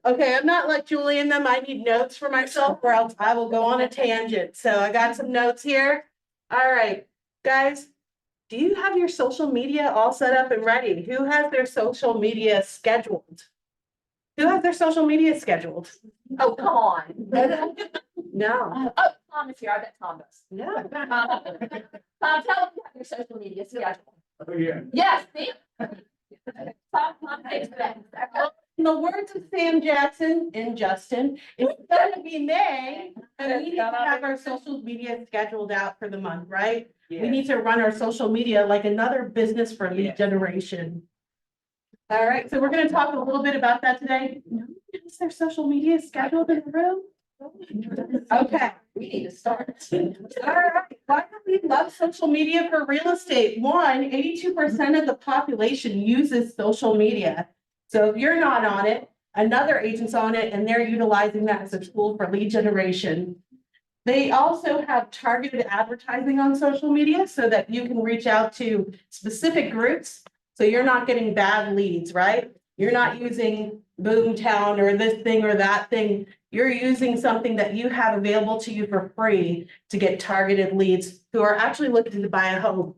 Okay, I'm not like Julie and them, I need notes for myself or else I will go on a tangent. So I got some notes here. All right, guys, do you have your social media all set up and ready? Who has their social media scheduled? Who has their social media scheduled? Oh, come on. No. Oh, Tom is here. I bet Tom does. No. Tom, tell them you have your social media schedule. Oh, yeah. Yes, see? Tom takes that. In the words of Sam Jackson and Justin, it's gonna be May, and we need to have our social media scheduled out for the month, right? We need to run our social media like another business for lead generation. All right, so we're gonna talk a little bit about that today. Is there social media scheduled in the room? Okay. We need to start. All right, why do we love social media for real estate? 82% of the population uses social media. So if you're not on it, another agent's on it and they're utilizing that as a tool for lead generation. They also have targeted advertising on social media so that you can reach out to specific groups. So you're not getting bad leads, right? You're not using Boomtown or this thing or that thing. You're using something that you have available to you for free to get targeted leads who are actually looking to buy a home.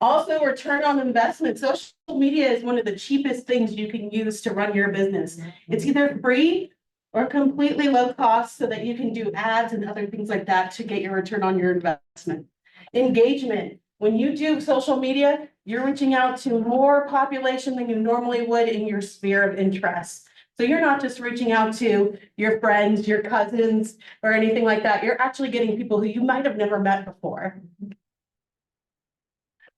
Also, return on investment. Social media is one of the cheapest things you can use to run your business. It's either free or completely low cost so that you can do ads and other things like that to get your return on your investment. Engagement. When you do social media, you're reaching out to more population than you normally would in your sphere of interest. So you're not just reaching out to your friends, your cousins, or anything like that. You're actually getting people who you might have never met before.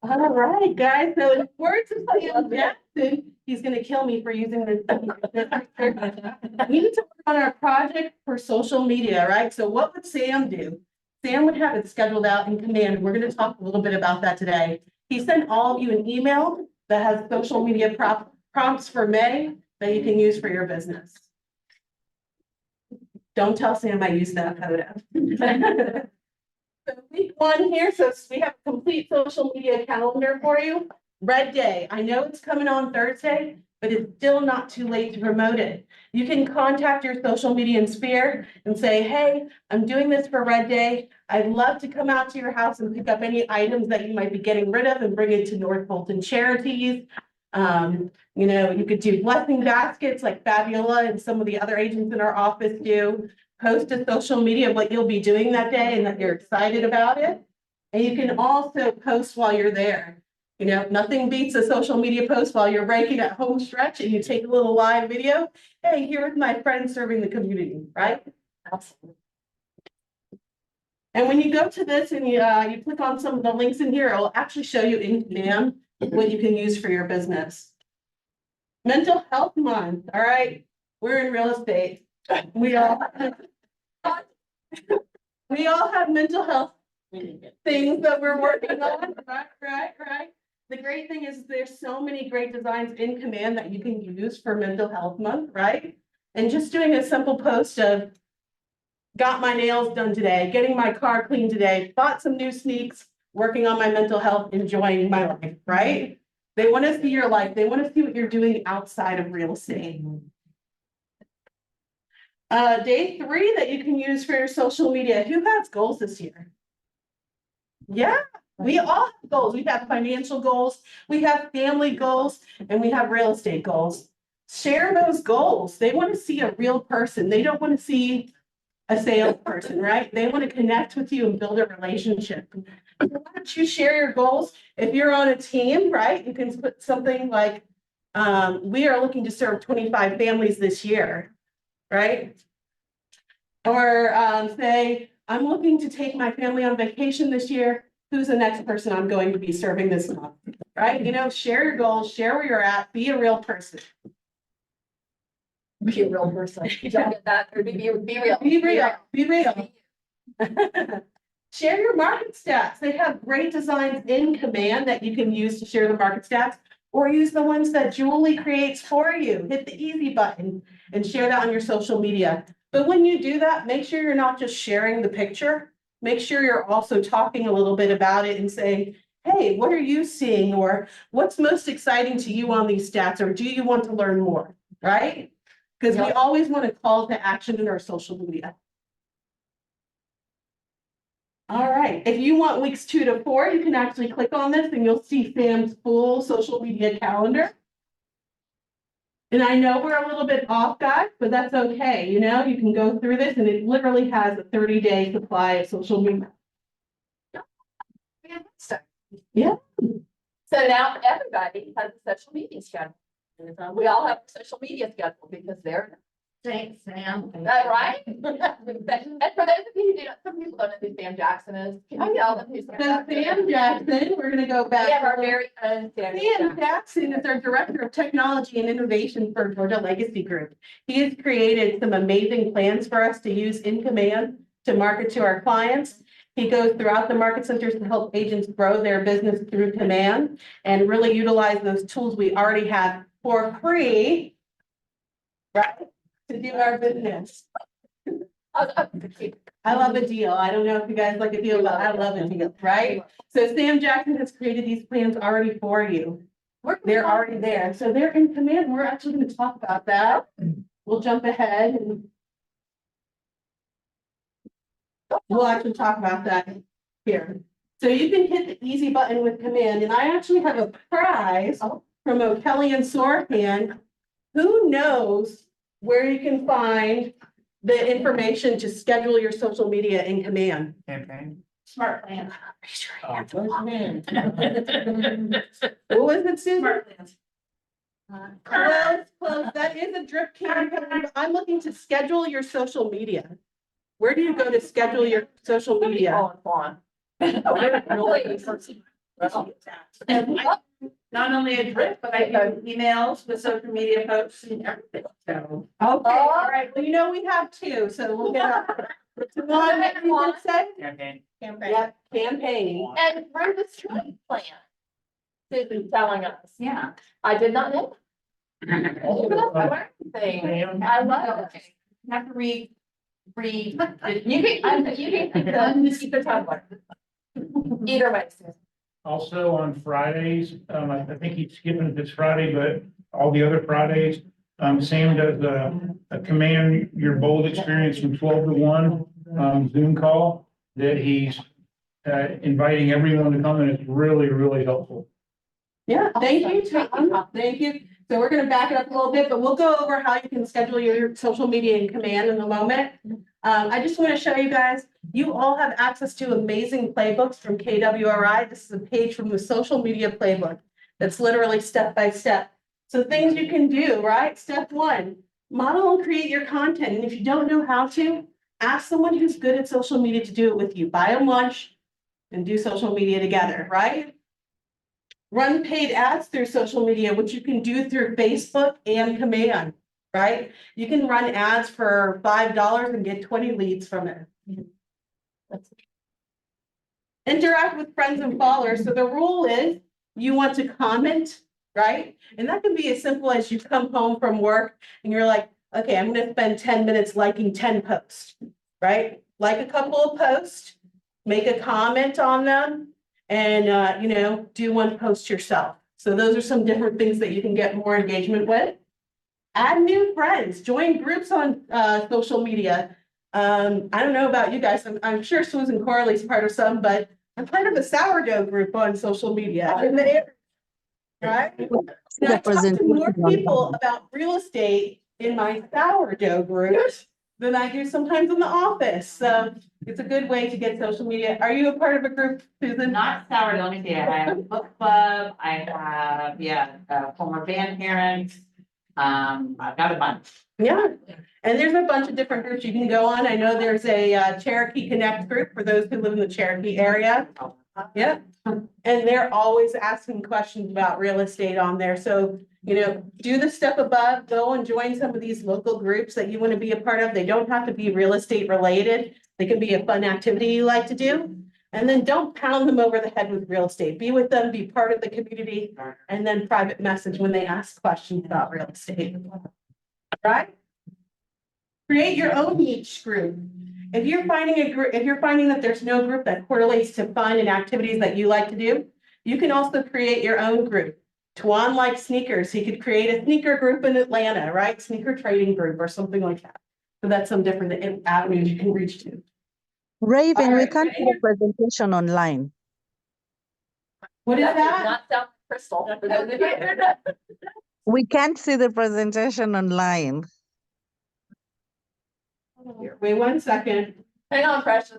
All right, guys, so in words of Sam Jackson, he's gonna kill me for using this. We need to work on our project for social media, right? So what would Sam do? Sam would have it scheduled out in command. We're gonna talk a little bit about that today. He sent all of you an email that has social media prompts for May that you can use for your business. Don't tell Sam I used that photo. So week one here, so we have a complete social media calendar for you. Red Day, I know it's coming on Thursday, but it's still not too late to promote it. You can contact your social media sphere and say, hey, I'm doing this for Red Day. I'd love to come out to your house and pick up any items that you might be getting rid of and bring it to North Bolton Charities. You know, you could do blessing baskets like Fabiola and some of the other agents in our office do. Post to social media what you'll be doing that day and that you're excited about it. And you can also post while you're there. You know, nothing beats a social media post while you're breaking at home stretch and you take a little live video. Hey, here with my friend serving the community, right? And when you go to this and you click on some of the links in here, it'll actually show you in command what you can use for your business. Mental Health Month, all right? We're in real estate. We all have mental health things that we're working on, right. The great thing is there's so many great designs in command that you can use for Mental Health Month, right? And just doing a simple post of got my nails done today, getting my car cleaned today, bought some new sneaks, working on my mental health, enjoying my life, right? They want to see your life. They want to see what you're doing outside of real estate. Day 3 that you can use for your social media. Who has goals this year? Yeah, we all have goals. We have financial goals, we have family goals, and we have real estate goals. Share those goals. They want to see a real person. They don't want to see a salesperson, right? They want to connect with you and build a relationship. So why don't you share your goals? If you're on a team, right, you can put something like We are looking to serve 25 families this year, right? Or, say, I'm looking to take my family on vacation this year. Who's the next person I'm going to be serving this month, right? You know, share your goals, share where you're at, be a real person. Be a real person. Did y'all get that? Or be real. Be real, be real. Share your market stats. They have great designs in Command that you can use to share the market stats, or use the ones that Julie creates for you. Hit the easy button and share that on your social media. But when you do that, make sure you're not just sharing the picture. Make sure you're also talking a little bit about it and saying, hey, what are you seeing? Or what's most exciting to you on these stats? Or do you want to learn more, right? Because we always want to call to action in our social media. All right, if you want weeks 2 to 4, you can actually click on this and you'll see Sam's full social media calendar. And I know we're a little bit off, guys, but that's okay. You know, you can go through this and it literally has a 30-day supply of social media. Yeah. So now everybody has a social media schedule. We all have a social media schedule because they're. Thanks, Sam. Is that right? And for those of you who do not, some people don't know who Sam Jackson is. Can you tell them who Sam So Jackson is? Sam Jackson, we're gonna go back. We have our very own Sam Sam Jackson is our Director of Technology and Innovation for Georgia Legacy Group. He has created some amazing plans for us to use in Command to market to our clients. He goes throughout the market centers to help agents grow their business through Command and really utilize those tools we already have for free, right, to do our business. I love a deal. I don't know if you guys like a deal, but I love a deal, right? So Sam Jackson has created these plans already for you. They're already there. So they're in Command. We're actually going to talk about that. We'll jump ahead and we'll actually talk about that here. So you can hit the easy button with Command, and I actually have a prize from O'Kelly and Sorhan. Who knows where you can find the information to schedule your social media in Command? Campaign. Smart plan. What was it, Susan? Smart plans. Close. That is a drip campaign. I'm looking to schedule your social media. Where do you go to schedule your social media? Not only a drip, but I do emails with social media posts and everything, so. Okay, all right. Well, you know, we have two, so we'll get up. One, that you did say? Campaign. Yep, campaign. And through the street plan. Susan's telling us. Yeah. I did not know. I love it. Have to read. You can keep the Tumblr. Either way, Susan. Also on Fridays, I think he's skipping this Friday, but all the other Fridays, Sam does a Command Your Bold experience from 12 to 1, Zoom call that he's inviting everyone to come, and it's really, really helpful. Yeah, thank you, Tom. Thank you. So we're gonna back it up a little bit, but we'll go over how you can schedule your social media in Command in a moment. I just want to show you guys, you all have access to amazing playbooks from KWRI. This is a page from the social media playbook that's literally step by step. So things you can do, right? Step 1, model and create your content. And if you don't know how to, ask someone who's good at social media to do it with you. Buy them lunch and do social media together, right? Run paid ads through social media, which you can do through Facebook and Command, right? You can run ads for $5 and get 20 leads from it. Interact with friends and followers. So the rule is you want to comment, right? And that can be as simple as you come home from work and you're like, okay, I'm going to spend 10 minutes liking 10 posts, right? Like a couple of posts, make a comment on them, and, you know, do one post yourself. So those are some different things that you can get more engagement with. Add new friends, join groups on social media. I don't know about you guys. I'm sure Susan Corley's part of some, but I'm part of a sourdough group on social media. Right? And I talk to more people about real estate in my sourdough group than I do sometimes in the office. So it's a good way to get social media. Are you a part of a group, Susan? Not Sour, let me see, I have a book club, I have, former band parents. I've got a bunch. Yeah, and there's a bunch of different groups you can go on. I know there's a Cherokee Connect group for those who live in the Cherokee area. Yeah, and they're always asking questions about real estate on there. So, do the step above, go and join some of these local groups that you want to be a part of. They don't have to be real estate related. They can be a fun activity you like to do. And then don't pound them over the head with real estate. Be with them, be part of the community, and then private message when they ask questions about real estate. Right? Create your own niche group. If you're finding that there's no group that correlates to fun and activities that you like to do, you can also create your own group. Tuan likes sneakers. He could create a sneaker group in Atlanta, right? Sneaker trading group or something like that. So that's some different avenues you can reach to. Raven, All we right, can't do a presentation online. What is That does that? not sound crystal. For those of you. We can't see the presentation online. Wait 1 second. Hang on, Precious.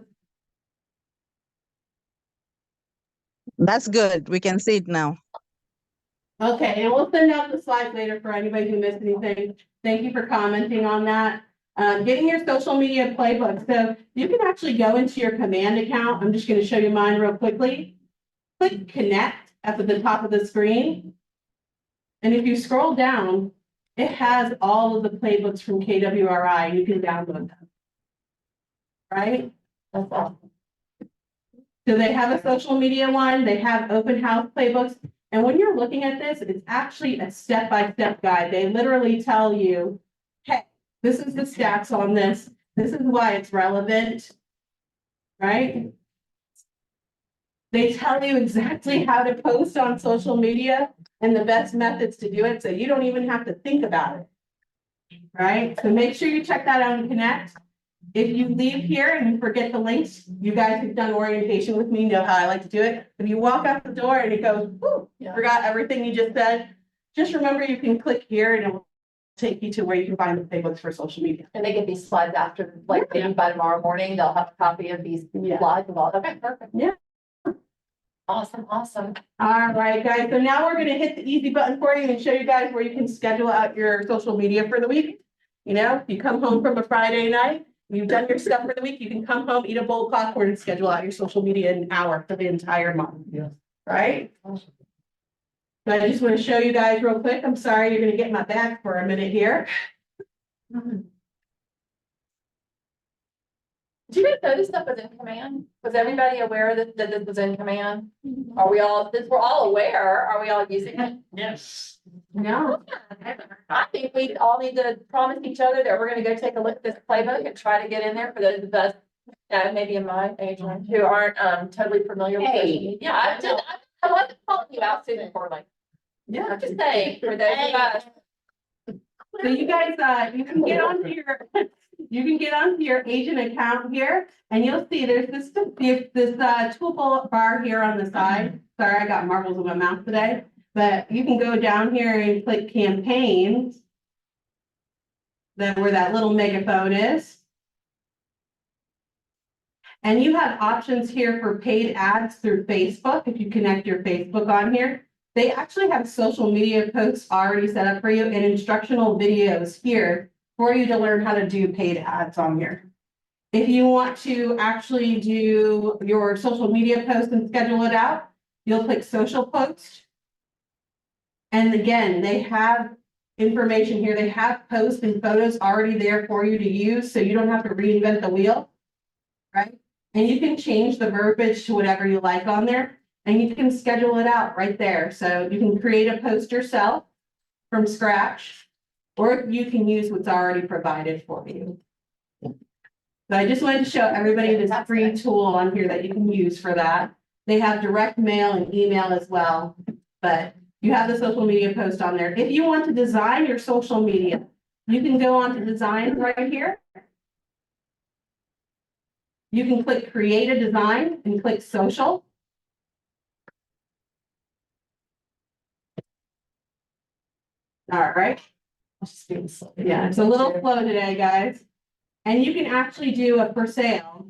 That's good. We can see it now. Okay, and we'll send out the slides later for anybody who missed anything. Thank you for commenting on that. Getting your social media playbook. So you can actually go into your command account. I'm just going to show you mine real quickly. Click connect up at the top of the screen. And if you scroll down, it has all of the playbooks from KWRI. You can download them. Right? That's awesome. So they have a social media one. They have open house playbooks. And when you're looking at this, it's actually a step-by-step guide. They literally tell you, hey, this is the stats on this. This is why it's relevant, right? They tell you exactly how to post on social media and the best methods to do it, so you don't even have to think about it, right? So make sure you check that out and connect. If you leave here and you forget the links, you guys who've done orientation with me know how I like to do it. If you walk out the door and it goes, whoo, forgot everything you just said, just remember you can click here and it will take you to where you can find the playbooks for social media. And they get these slides after, like maybe by tomorrow morning, they'll have a copy of these Yeah. slides and all. Okay, perfect. Yeah. Awesome, awesome. All right, guys. So now we're going to hit the easy button for you and show you guys where you can schedule out your social media for the week. If you come home from a Friday night, you've done your stuff for the week, you can come home, eat a bowl of popcorn and schedule out your social media in an hour for the entire month. Yeah. Right? So I just want to show you guys real quick. I'm sorry, you're going to get my back for a minute here. Did you guys know this stuff was in command? Was everybody aware that this was in command? Are we all, since we're all aware, are we all using it? Yes. No. I think we all need to promise each other that we're gonna go take a look at this playbook and try to get in there for those of us, maybe in my age range, who aren't totally familiar with social media. Yeah, I wasn't calling you out, Susan, for like, Yeah. I'm just saying, for those of us. So you guys, you can get onto your agent account here and you'll see there's this toolbar here on the side. Sorry, I got marbles in my mouth today, but you can go down here and click campaigns. Where that little megaphone is. And you have options here for paid ads through Facebook. If you connect your Facebook on here, they actually have social media posts already set up for you and instructional videos here for you to learn how to do paid ads on here. If you want to actually do your social media post and schedule it out, you'll click social post. And again, they have information here. They have posts and photos already there for you to use, so you don't have to reinvent the wheel, right? And you can change the verbiage to whatever you like on there, and you can schedule it out right there. So you can create a post yourself from scratch, or you can use what's already provided for you. So I just wanted to show everybody this free tool on here that you can use for that. They have direct mail and email as well, but you have the social media post on there. If you want to design your social media, you can go on to design right here. You can click create a design and click social. All right. Yeah, it's a little slow today, guys. And you can actually do a for sale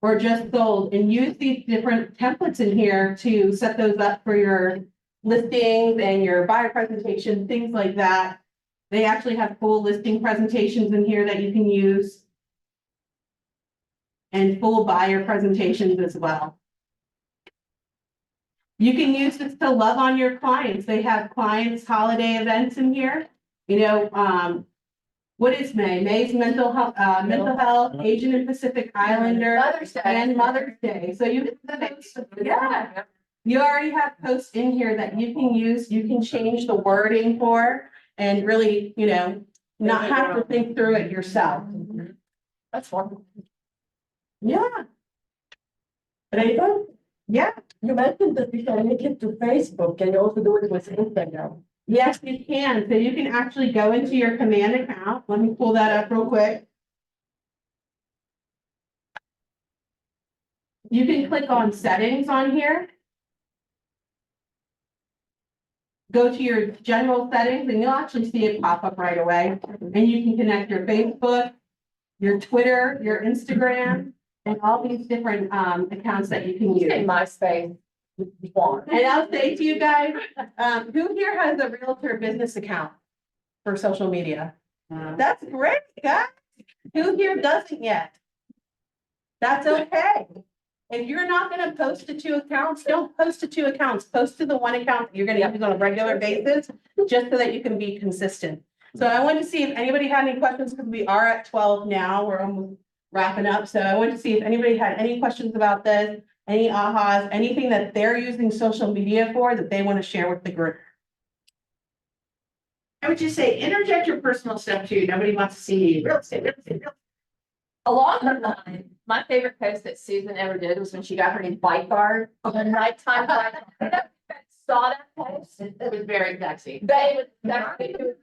or just sold and use these different templates in here to set those up for your listings and your buyer presentation, things like that. They actually have full listing presentations in here that you can use. And full buyer presentations as well. You can use this to love on your clients. They have clients' holiday events in here. You know, what is May? May's mental health, Asian and Pacific Islander. Mother's Day. And Mother's Day. So you, yeah, you already have posts in here that you can use. You can change the wording for and really, you know, not have to think through it yourself. That's fun. Yeah. Rainbow? Yeah. You mentioned that we can link it to Facebook. Can you also do it with Instagram? Yes, you can. So you can actually go into your command account. Let me pull that up real quick. You can click on settings on here. Go to your general settings and you'll actually see it pop up right away. And you can connect your Facebook, your Twitter, your Instagram, and all these different accounts that you can use. In MySpace. And I'll say to you guys, who here has a realtor business account for social media? That's great, guys. Who here doesn't yet? That's okay. If you're not gonna post to two accounts, don't post to two accounts. Post to the one account that you're gonna use on a regular basis, just so that you can be consistent. So I wanted to see if anybody had any questions, because we are at 12 now. We're almost wrapping up. So I wanted to see if anybody had any questions about this, any ahas, anything that they're using social media for that they want to share with the group. I would just say, interject your personal stuff too. Nobody wants to see real estate, real estate, real estate. Along that line, my favorite post that Susan ever did was when she got her new bike guard, the nighttime bike. Saw that post? It was very sexy. They was sexy. It was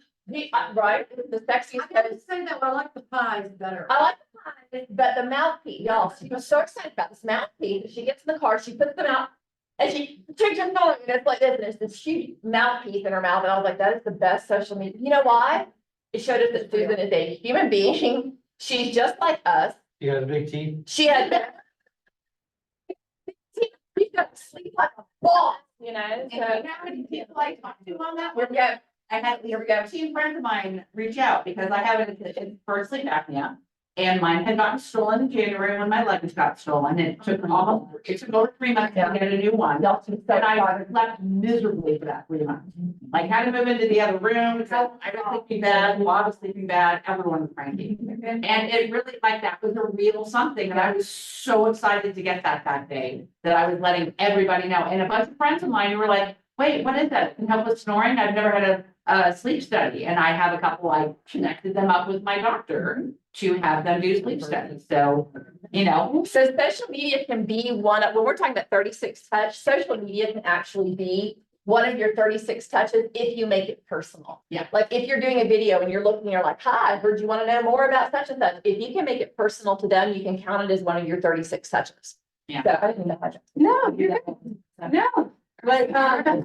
right, it was the sexiest post. Say that, but I like the pies better. I like the pie, but the mouthpiece, y'all, she was so excited about this mouthpiece. She gets in the car, she puts them out. And she took her phone, and it's like this, and there's this huge mouthpiece in her mouth, and I was like, that is the best social media. You know why? It showed us that Susan is a human being. She's just like us. You got a big team? She has. She's got to sleep like a boss, you know, And so. you know how many people I talked to on that? Here we go. I had 15 friends of mine reach out because I have it for sleep apnea. And mine had gotten stolen in January when my luggage got stolen. It took over 3 months to get a new one. And I slept miserably for that 3 months. Like had to move into the other room. So I was sleeping bad, Bob was sleeping bad, everyone was cranky. And it really, like, that was a real something. And I was so excited to get that day that I was letting everybody know. And a bunch of friends of mine who were like, wait, what is that? It can help with snoring. I've never had a sleep study. And I have a couple, I connected them up with my doctor to have them do sleep studies. So, you know. So social media can be one of, when we're talking about 36 touch, social media can actually be one of your 36 touches if you make it personal. Yeah. Like if you're doing a video and you're looking, you're like, hi, I heard you want to know more about such and such. If you can make it personal to them, you can count it as one of your 36 touches. Yeah. So I didn't know. No, you're good. No. But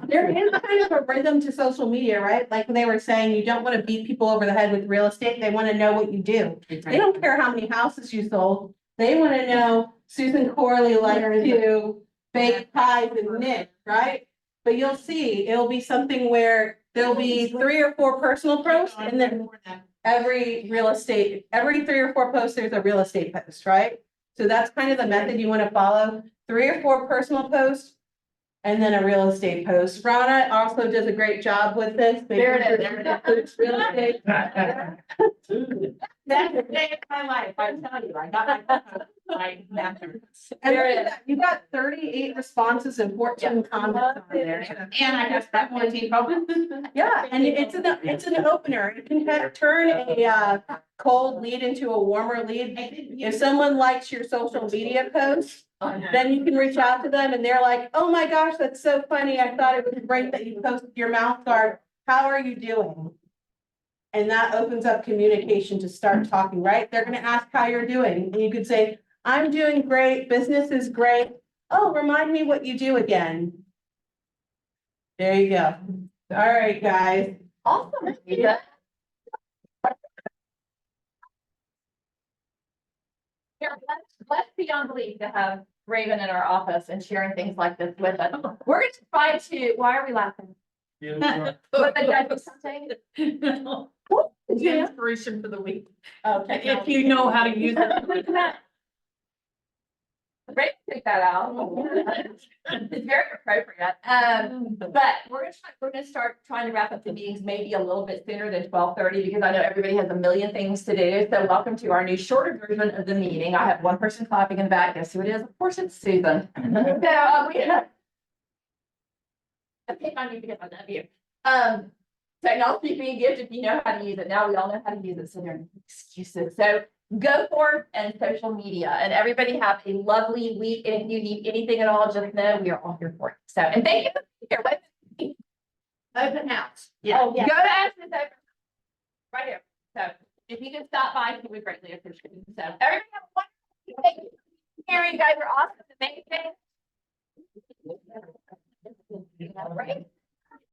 there is kind of a rhythm to social media, right? Like they were saying, you don't want to beat people over the head with real estate. They want to know what you do. They don't care how many houses you sold. They want to know Susan Corley likes to bake pies and knit, right? But you'll see, it'll be something where there'll be 3 or 4 personal posts and then every 3 or 4 posts, there's a real estate post, right? So that's kind of the method you want to follow. 3 or 4 personal posts. And then a real estate post. Rana also does a great job with this. There it is. Real estate. That's the day of my life, I tell you, I got my master's. And look at that, you got 38 responses and 14 comments on there. And I just got 14 comments. Yeah, and it's an opener. It can turn a cold lead into a warmer lead. If someone likes your social media post, then you can reach out to them and they're like, oh my gosh, that's so funny. I thought it was great that you posted your mouth guard. How are you doing? And that opens up communication to start talking, right? They're gonna ask how you're doing. And you could say, I'm doing great, business is great. Oh, remind me what you do again. There you go. All right, guys. Awesome. Yeah. Let's beyond belief to have Raven in our office and sharing things like this with us. We're gonna try to, why are we laughing? What, did I do something? No, What? it's the inspiration for the week. Okay. If you know how to use it. Great, take that out. It's very appropriate. But we're gonna start trying to wrap up the meetings maybe a little bit sooner than 12:30 because I know everybody has a million things to do. So welcome to our new shorter version of the meeting. I have one person clapping in the back. Guess who it is? Of course, it's Susan. So I pick on you because I love you. Technology being a gift if you know how to use it. Now we all know how to use it, so there are no excuses. So go forth and social media, and everybody have a lovely week. And if you need anything at all, just know we are all here for you. So, and thank you for being here. Open house. Oh, yeah. Go to Ashton's over right here. So if you can stop by, we would greatly appreciate it. So everybody have a wonderful day. Here, you guys are awesome. Amazing. All right.